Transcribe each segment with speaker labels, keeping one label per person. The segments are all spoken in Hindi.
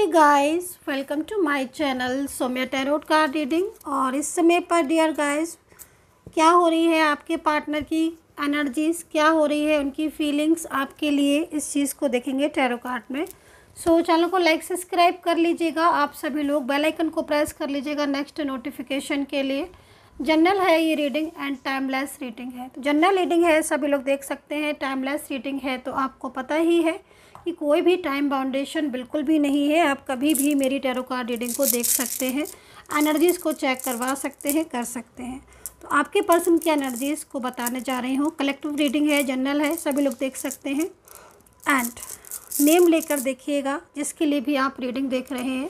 Speaker 1: Hey guys, welcome to my channel Saumya tarot card reading. और इस समय पर डियर गाइस, क्या हो रही है आपके पार्टनर की एनर्जीज़, क्या हो रही है उनकी फीलिंग्स आपके लिए, इस चीज़ को देखेंगे टैरो कार्ड में। सो चैनल को लाइक सब्सक्राइब कर लीजिएगा आप सभी लोग, बेल आइकन को प्रेस कर लीजिएगा नेक्स्ट नोटिफिकेशन के लिए। जनरल है ये रीडिंग एंड टाइमलेस रीडिंग है, तो जनरल रीडिंग है, सभी लोग देख सकते हैं। टाइमलेस रीडिंग है तो आपको पता ही है कि कोई भी टाइम बाउंडेशन बिल्कुल भी नहीं है। आप कभी भी मेरी टैरो कार्ड रीडिंग को देख सकते हैं, एनर्जीज़ को चेक करवा सकते हैं, कर सकते हैं। तो आपके पर्सन की एनर्जीज़ को बताने जा रही हूँ। कलेक्टिव रीडिंग है, जनरल है, सभी लोग देख सकते हैं। एंड नेम लेकर देखिएगा, जिसके लिए भी आप रीडिंग देख रहे हैं,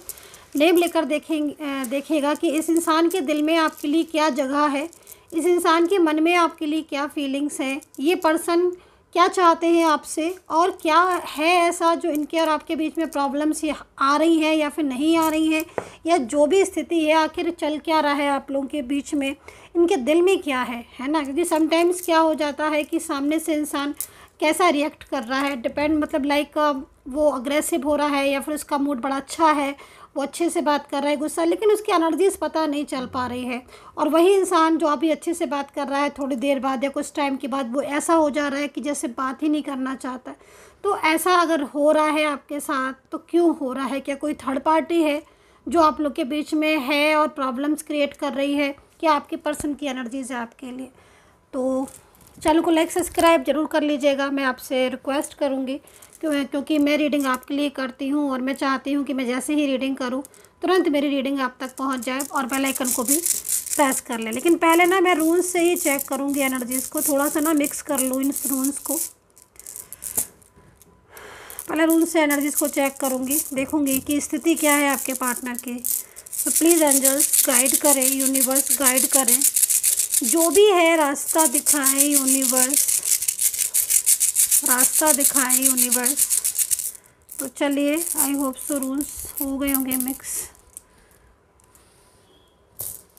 Speaker 1: नेम लेकर देखिएगा कि इस इंसान के दिल में आपके लिए क्या जगह है, इस इंसान के मन में आपके लिए क्या फीलिंग्स हैं, ये पर्सन क्या चाहते हैं आपसे, और क्या है ऐसा जो इनके और आपके बीच में प्रॉब्लम्स आ रही हैं या फिर नहीं आ रही हैं, या जो भी स्थिति है आखिर चल क्या रहा है आप लोगों के बीच में, इनके दिल में क्या है ना। क्योंकि समटाइम्स क्या हो जाता है कि सामने से इंसान कैसा रिएक्ट कर रहा है, डिपेंड मतलब लाइक वो अग्रेसिव हो रहा है या फिर उसका मूड बड़ा अच्छा है, वो अच्छे से बात कर रहा है, गुस्सा, लेकिन उसकी एनर्जीज पता नहीं चल पा रही है। और वही इंसान जो अभी अच्छे से बात कर रहा है, थोड़ी देर बाद या कुछ टाइम के बाद वो ऐसा हो जा रहा है कि जैसे बात ही नहीं करना चाहता। तो ऐसा अगर हो रहा है आपके साथ तो क्यों हो रहा है? क्या कोई थर्ड पार्टी है जो आप लोग के बीच में है और प्रॉब्लम्स क्रिएट कर रही है? क्या आपके पर्सन की एनर्जीज है आपके लिए? तो चैनल को लाइक सब्सक्राइब जरूर कर लीजिएगा, मैं आपसे रिक्वेस्ट करूँगी, क्योंकि मैं रीडिंग आपके लिए करती हूँ और मैं चाहती हूँ कि मैं जैसे ही रीडिंग करूँ तुरंत मेरी रीडिंग आप तक पहुँच जाए, और बेल आइकन को भी प्रेस कर ले। लेकिन पहले ना मैं रून्स से ही चेक करूँगी एनर्जीज़ को, थोड़ा सा ना मिक्स कर लूँ इन रून्स को। पहले रून्स से एनर्जीज़ को चेक करूँगी, देखूँगी कि स्थिति क्या है आपके पार्टनर की। तो प्लीज़ एंजल्स गाइड करें, यूनिवर्स गाइड करें, जो भी है रास्ता दिखाएं यूनिवर्स, रास्ता दिखाएं यूनिवर्स। तो चलिए, आई होप सो रूल्स हो गए होंगे मिक्स।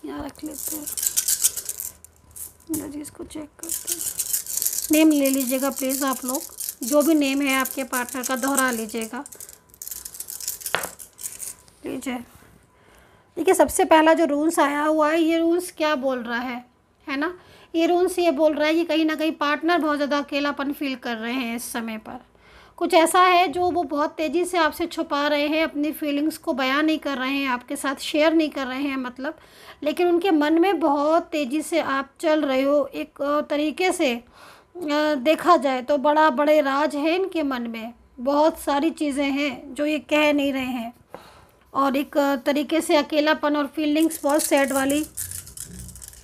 Speaker 1: यहाँ रख लेते हैं, एनर्जीज़ को चेक करते हैं। नेम ले लीजिएगा प्लीज़ आप लोग, जो भी नेम है आपके पार्टनर का दोहरा लीजिएगा, लीजिए। देखिए, सबसे पहला जो रूल्स आया हुआ है, ये रूल्स क्या बोल रहा है ना, ये रूल्स ये बोल रहा है कि कहीं ना कहीं पार्टनर बहुत ज़्यादा अकेलापन फील कर रहे हैं इस समय पर। कुछ ऐसा है जो वो बहुत तेज़ी से आपसे छुपा रहे हैं, अपनी फीलिंग्स को बयां नहीं कर रहे हैं, आपके साथ शेयर नहीं कर रहे हैं मतलब, लेकिन उनके मन में बहुत तेज़ी से आप चल रहे हो। एक तरीके से देखा जाए तो बड़े राज है इनके मन में, बहुत सारी चीज़ें हैं जो ये कह नहीं रहे हैं, और एक तरीके से अकेलापन और फीलिंग्स बहुत सैड वाली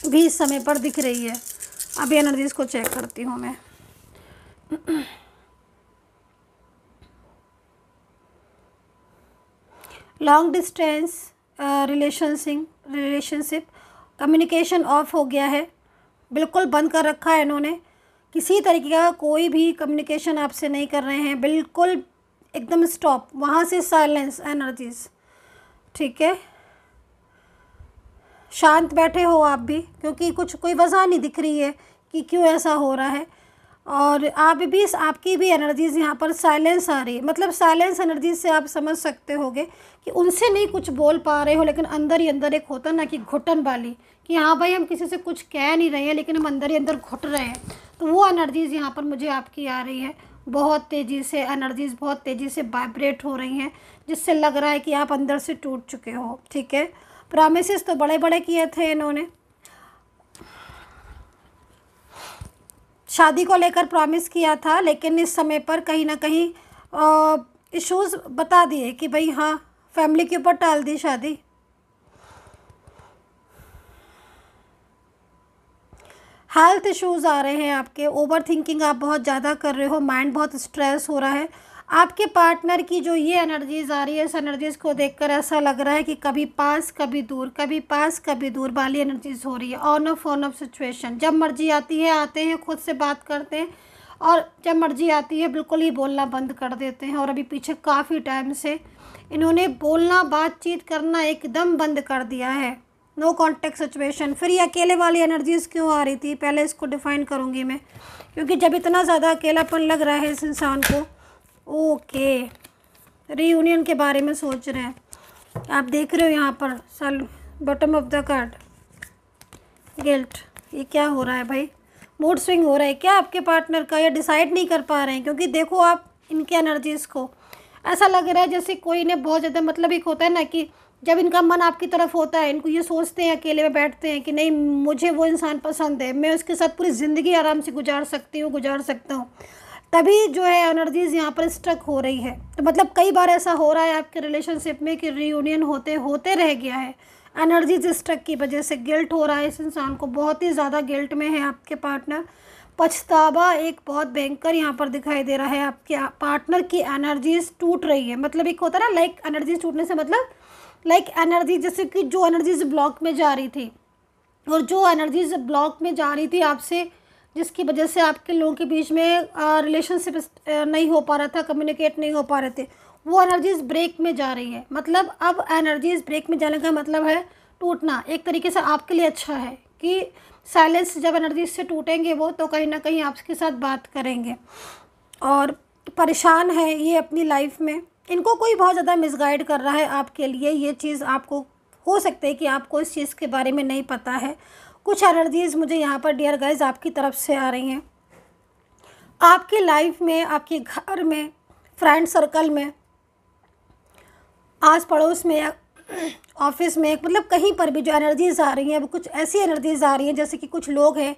Speaker 1: भी इस समय पर दिख रही है। अभी एनर्जीज़ को चेक करती हूँ मैं। Long distance relationship communication of हो गया है, बिल्कुल बंद कर रखा है इन्होंने। किसी तरीके का कोई भी कम्युनिकेशन आपसे नहीं कर रहे हैं, बिल्कुल एकदम स्टॉप, वहाँ से साइलेंस एनर्जीज़, ठीक है। शांत बैठे हो आप भी, क्योंकि कोई वजह नहीं दिख रही है कि क्यों ऐसा हो रहा है। और आप भी, आपकी भी एनर्जीज़ यहाँ पर साइलेंस आ रही है, मतलब साइलेंस एनर्जीज से आप समझ सकते होगे कि उनसे नहीं कुछ बोल पा रहे हो, लेकिन अंदर ही अंदर एक होता ना कि घुटन वाली, कि हाँ भाई हम किसी से कुछ कह नहीं रहे हैं लेकिन हम अंदर ही अंदर घुट रहे हैं। तो वो एनर्जीज़ यहाँ पर मुझे आपकी आ रही है, बहुत तेज़ी से एनर्जीज़ बहुत तेज़ी से वाइब्रेट हो रही हैं, जिससे लग रहा है कि आप अंदर से टूट चुके हो, ठीक है। प्रॉमिसेस तो बड़े बड़े किए थे इन्होंने, शादी को लेकर प्रॉमिस किया था, लेकिन इस समय पर कहीं ना कहीं इश्यूज़ बता दिए कि भाई हाँ, फैमिली के ऊपर टाल दी शादी। हेल्थ इश्यूज़ आ रहे हैं आपके, ओवर थिंकिंग आप बहुत ज़्यादा कर रहे हो, माइंड बहुत स्ट्रेस हो रहा है। आपके पार्टनर की जो ये एनर्जीज़ आ रही है, इस एनर्जीज़ को देखकर ऐसा लग रहा है कि कभी पास कभी दूर, कभी पास कभी दूर वाली एनर्जीज़ हो रही है। ऑन ऑफ सिचुएशन, जब मर्जी आती है आते हैं, खुद से बात करते हैं, और जब मर्जी आती है बिल्कुल ही बोलना बंद कर देते हैं। और अभी पीछे काफ़ी टाइम से इन्होंने बोलना, बातचीत करना एकदम बंद कर दिया है, नो कॉन्टेक्ट सिचुएशन। फिर ये अकेले वाली एनर्जीज़ क्यों आ रही थी, पहले इसको डिफ़ाइन करूँगी मैं, क्योंकि जब इतना ज़्यादा अकेलापन लग रहा है इस इंसान को, ओके रीयूनियन के बारे में सोच रहे हैं। आप देख रहे हो यहाँ पर bottom of the card guilt. ये क्या हो रहा है भाई? मूड स्विंग हो रहा है क्या आपके पार्टनर का, या डिसाइड नहीं कर पा रहे हैं? क्योंकि देखो आप इनके एनर्जीज़ को ऐसा लग रहा है जैसे कोई ने बहुत ज़्यादा, मतलब एक होता है ना कि जब इनका मन आपकी तरफ होता है, इनको ये सोचते हैं अकेले में बैठते हैं कि नहीं मुझे वो इंसान पसंद है, मैं उसके साथ पूरी ज़िंदगी आराम से गुजार सकता हूँ, तभी जो है एनर्जीज़ यहाँ पर स्ट्रक हो रही है। तो मतलब कई बार ऐसा हो रहा है आपके रिलेशनशिप में कि रीयूनियन होते होते रह गया है, एनर्जीज स्ट्रक की वजह से गिल्ट हो रहा है इस इंसान को, बहुत ही ज़्यादा गिल्ट में है आपके पार्टनर। पछतावा एक बहुत भयंकर यहाँ पर दिखाई दे रहा है, आपके पार्टनर की एनर्जीज टूट रही है। मतलब एक होता है ना लाइक एनर्जीज टूटने से मतलब लाइक एनर्जी, जैसे कि जो एनर्जीज ब्लॉक में जा रही थी, और जो एनर्जीज ब्लॉक में जा रही थी आपसे, जिसकी वजह से आपके लोगों के बीच में रिलेशनशिप नहीं हो पा रहा था, कम्युनिकेट नहीं हो पा रहे थे, वो एनर्जीज ब्रेक में जा रही है। मतलब अब एनर्जीज ब्रेक में जाने का मतलब है टूटना। एक तरीके से आपके लिए अच्छा है कि साइलेंस, जब एनर्जीज से टूटेंगे वो, तो कहीं ना कहीं आपके साथ बात करेंगे। और परेशान है ये अपनी लाइफ में, इनको कोई बहुत ज़्यादा मिसगाइड कर रहा है आपके लिए। ये चीज़ आपको हो सकता है कि आपको इस चीज़ के बारे में नहीं पता है। कुछ एनर्जीज़ मुझे यहाँ पर डियर गाइज आपकी तरफ से आ रही हैं। आपकी लाइफ में, आपके घर में, फ्रेंड सर्कल में, आस पड़ोस में या ऑफिस में, मतलब कहीं पर भी जो एनर्जीज़ आ रही हैं वो कुछ ऐसी एनर्जीज़ आ रही हैं जैसे कि कुछ लोग हैं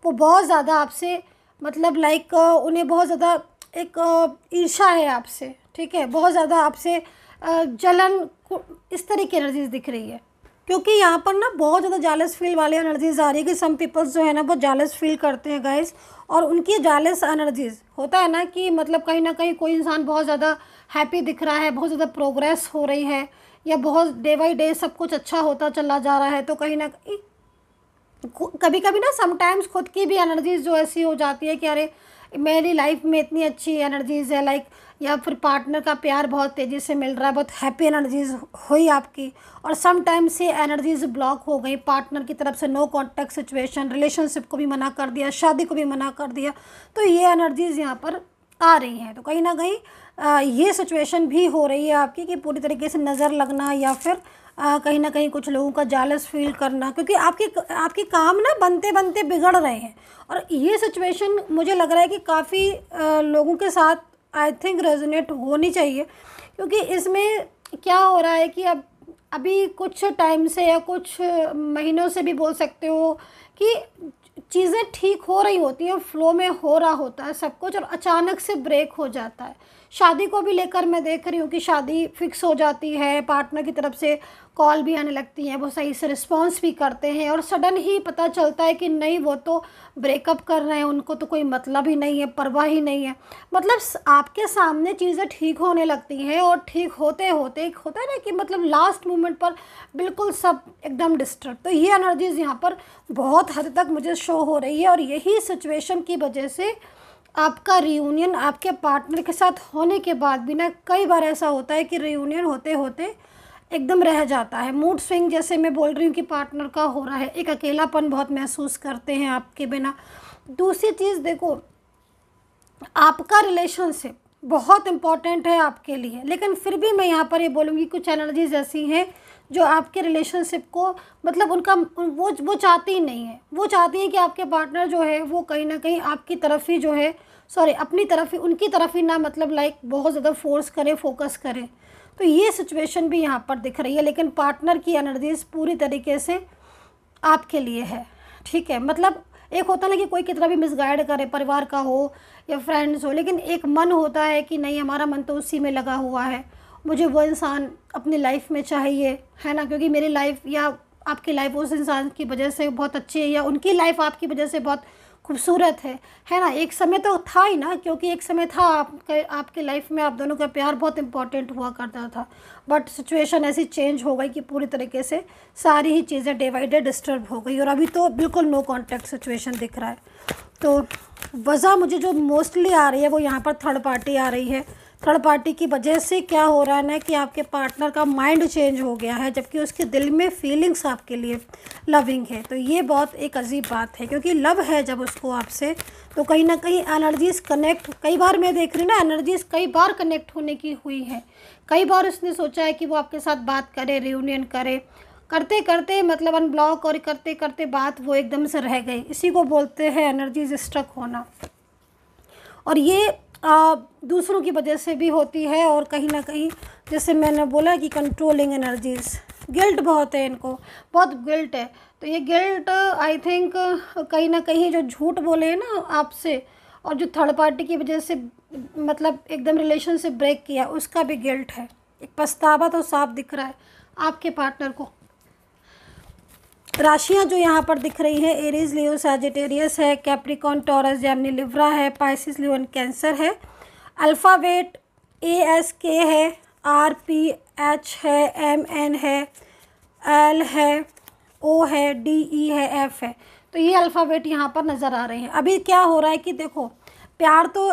Speaker 1: वो बहुत ज़्यादा आपसे, मतलब लाइक उन्हें बहुत ज़्यादा एक ईर्ष्या है आपसे, ठीक है, बहुत ज़्यादा आपसे जलन, इस तरह की एनर्जीज़ दिख रही है। क्योंकि यहाँ पर ना बहुत ज़्यादा जालस फील वाली एनर्जीज़ आ रही है कि सम पीपल्स जो है ना वो जालस फील करते हैं गाइस। और उनकी जालस एनर्जीज़ होता है ना कि मतलब कहीं ना कहीं कोई इंसान बहुत ज़्यादा हैप्पी दिख रहा है, बहुत ज़्यादा प्रोग्रेस हो रही है, या बहुत डे बाई डे सब कुछ अच्छा होता चला जा रहा है, तो कहीं ना कहीं कभी कभी ना समटाइम्स खुद की भी एनर्जीज़ जो ऐसी हो जाती है कि अरे मेरी लाइफ में इतनी अच्छी एनर्जीज़ है, लाइक, या फिर पार्टनर का प्यार बहुत तेज़ी से मिल रहा है, बहुत हैप्पी एनर्जीज़ हुई आपकी, और सम टाइम से एनर्जीज़ ब्लॉक हो गई पार्टनर की तरफ से, नो कॉन्टैक्ट सिचुएशन, रिलेशनशिप को भी मना कर दिया, शादी को भी मना कर दिया, तो ये एनर्जीज़ यहाँ पर आ रही हैं। तो कहीं ना कहीं ये सिचुएशन भी हो रही है आपकी कि पूरी तरीके से नज़र लगना, या फिर कहीं ना कहीं कुछ लोगों का जालस फील करना, क्योंकि आपके काम ना बनते बनते बिगड़ रहे हैं। और ये सिचुएशन मुझे लग रहा है कि काफ़ी लोगों के साथ आई थिंक रेजोनेट होनी चाहिए, क्योंकि इसमें क्या हो रहा है कि अब अभी कुछ टाइम से या कुछ महीनों से भी बोल सकते हो कि चीज़ें ठीक हो रही होती हैं, फ्लो में हो रहा होता है सब कुछ, और अचानक से ब्रेक हो जाता है। शादी को भी लेकर मैं देख रही हूँ कि शादी फिक्स हो जाती है, पार्टनर की तरफ से कॉल भी आने लगती है, वो सही से रिस्पॉन्स भी करते हैं, और सडन ही पता चलता है कि नहीं वो तो ब्रेकअप कर रहे हैं, उनको तो कोई मतलब ही नहीं है, परवाह ही नहीं है। मतलब आपके सामने चीज़ें ठीक होने लगती हैं, और ठीक होते होते एक होता है ना कि मतलब लास्ट मोमेंट पर बिल्कुल सब एकदम डिस्टर्ब। तो ये एनर्जीज़ यहाँ पर बहुत हद तक मुझे शो हो रही है, और यही सिचुएशन की वजह से आपका रियूनियन आपके पार्टनर के साथ होने के बाद भी ना कई बार ऐसा होता है कि रियूनियन होते होते एकदम रह जाता है। मूड स्विंग जैसे मैं बोल रही हूँ कि पार्टनर का हो रहा है, एक अकेलापन बहुत महसूस करते हैं आपके बिना। दूसरी चीज़ देखो, आपका रिलेशनशिप बहुत इम्पॉर्टेंट है आपके लिए, लेकिन फिर भी मैं यहाँ पर ये बोलूँगी कुछ एनर्जीज ऐसी हैं जो आपके रिलेशनशिप को, मतलब उनका वो चाहती ही नहीं है। वो चाहती हैं कि आपके पार्टनर जो है वो कहीं ना कहीं आपकी तरफ ही जो है, सॉरी अपनी तरफ ही, उनकी तरफ ही ना, मतलब लाइक बहुत ज़्यादा फोर्स करे, फोकस करे। तो ये सिचुएशन भी यहाँ पर दिख रही है, लेकिन पार्टनर की एनर्जीज पूरी तरीके से आपके लिए है, ठीक है। मतलब एक होता है ना कि कोई कितना भी मिसगाइड करे, परिवार का हो या फ्रेंड्स हो, लेकिन एक मन होता है कि नहीं हमारा मन तो उसी में लगा हुआ है, मुझे वो इंसान अपनी लाइफ में चाहिए, है ना, क्योंकि मेरी लाइफ या आपकी लाइफ उस इंसान की वजह से बहुत अच्छी है, या उनकी लाइफ आपकी वजह से बहुत खूबसूरत है ना। एक समय तो था ही ना, क्योंकि एक समय था आपके लाइफ में आप दोनों का प्यार बहुत इंपॉर्टेंट हुआ करता था, बट सिचुएशन ऐसी चेंज हो गई कि पूरी तरीके से सारी ही चीज़ें डे बाई डे डिस्टर्ब हो गई, और अभी तो बिल्कुल नो कॉन्टैक्ट सिचुएशन दिख रहा है। तो वजह मुझे जो मोस्टली आ रही है वो यहाँ पर थर्ड पार्टी आ रही है। थर्ड पार्टी की वजह से क्या हो रहा है ना कि आपके पार्टनर का माइंड चेंज हो गया है, जबकि उसके दिल में फीलिंग्स आपके लिए लविंग है। तो ये बहुत एक अजीब बात है, क्योंकि लव है जब उसको आपसे, तो कहीं ना कहीं एनर्जीज़ कनेक्ट, कई बार मैं देख रही हूँ ना एनर्जीज़ कई बार कनेक्ट होने की हुई है। कई बार उसने सोचा है कि वो आपके साथ बात करे, रियूनियन करे, करते करते मतलब अनब्लॉक और करते करते बात वो एकदम से रह गई। इसी को बोलते हैं एनर्जीज स्ट्रक होना। और ये दूसरों की वजह से भी होती है, और कहीं ना कहीं जैसे मैंने बोला कि कंट्रोलिंग एनर्जीज़, गिल्ट बहुत है इनको, बहुत गिल्ट है। तो ये गिल्ट आई थिंक कहीं ना कहीं जो झूठ बोले हैं ना आपसे, और जो थर्ड पार्टी की वजह से मतलब एकदम रिलेशन से ब्रेक किया, उसका भी गिल्ट है। एक पछतावा तो साफ दिख रहा है आपके पार्टनर को। राशियां जो यहाँ पर दिख रही हैं, एरीज, लियो, सैजिटेरियस है, कैप्रिकॉन, टॉरस, जेमिनी, लिब्रा है, पाइसिस, लियो एंड कैंसर है। अल्फ़ाबेट ASK है, RPH है, MN है, L है, O है, DE है, F है। तो ये अल्फ़ाबेट यहाँ पर नज़र आ रहे हैं। अभी क्या हो रहा है कि देखो, प्यार तो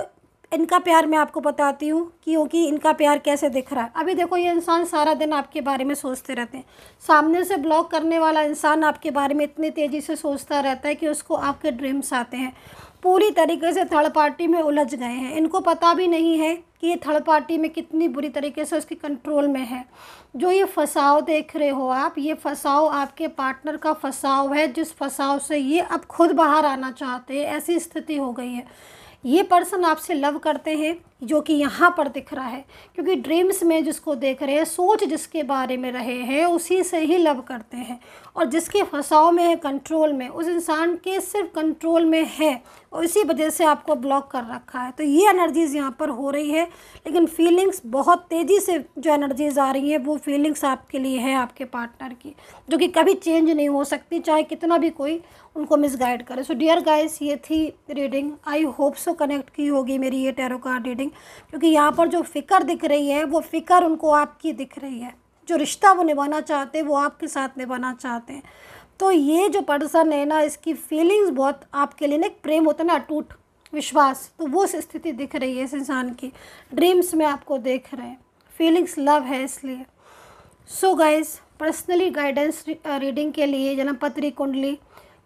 Speaker 1: इनका प्यार मैं आपको बताती हूँ क्योंकि इनका प्यार कैसे दिख रहा है। अभी देखो, ये इंसान सारा दिन आपके बारे में सोचते रहते हैं। सामने से ब्लॉक करने वाला इंसान आपके बारे में इतनी तेज़ी से सोचता रहता है कि उसको आपके ड्रीम्स आते हैं। पूरी तरीके से थर्ड पार्टी में उलझ गए हैं। इनको पता भी नहीं है कि ये थर्ड पार्टी में कितनी बुरी तरीके से उसके कंट्रोल में है। जो ये फंसाव देख रहे हो आप, ये फंसाव आपके पार्टनर का फंसाव है, जिस फंसाव से ये अब खुद बाहर आना चाहते हैं। ऐसी स्थिति हो गई है। ये पर्सन आपसे लव करते हैं, जो कि यहाँ पर दिख रहा है, क्योंकि ड्रीम्स में जिसको देख रहे हैं, सोच जिसके बारे में रहे हैं, उसी से ही लव करते हैं। और जिसके फंसाव में है, कंट्रोल में, उस इंसान के सिर्फ कंट्रोल में है, और इसी वजह से आपको ब्लॉक कर रखा है। तो ये एनर्जीज़ यहाँ पर हो रही है, लेकिन फीलिंग्स बहुत तेज़ी से जो एनर्जीज़ आ रही हैं, वो फीलिंग्स आपके लिए है आपके पार्टनर की, जो कि कभी चेंज नहीं हो सकती, चाहे कितना भी कोई उनको मिसगाइड करे। सो डियर गाइस, ये थी reading. I hope so connect की होगी मेरी ये टैरो कार्ड रीडिंग, क्योंकि यहाँ पर जो फ़िक्र दिख रही है, वो फ़िक्र उनको आपकी दिख रही है। जो रिश्ता वो निभाना चाहते हैं, वो आपके साथ निभाना चाहते हैं। तो ये जो पर्सन है ना, इसकी फीलिंग्स बहुत आपके लिए ना, एक प्रेम होता है ना, अटूट विश्वास, तो वो स्थिति दिख रही है इस इंसान की। ड्रीम्स में आपको देख रहे हैं, फीलिंग्स लव है इसलिए। So guys, personally guidance reading के लिए, जन्मपत्री कुंडली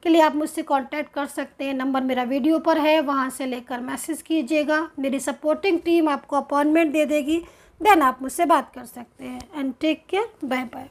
Speaker 1: के लिए आप मुझसे कांटेक्ट कर सकते हैं। नंबर मेरा वीडियो पर है, वहां से लेकर मैसेज कीजिएगा। मेरी सपोर्टिंग टीम आपको अपॉइंटमेंट दे देगी, देन आप मुझसे बात कर सकते हैं। And take care, bye bye.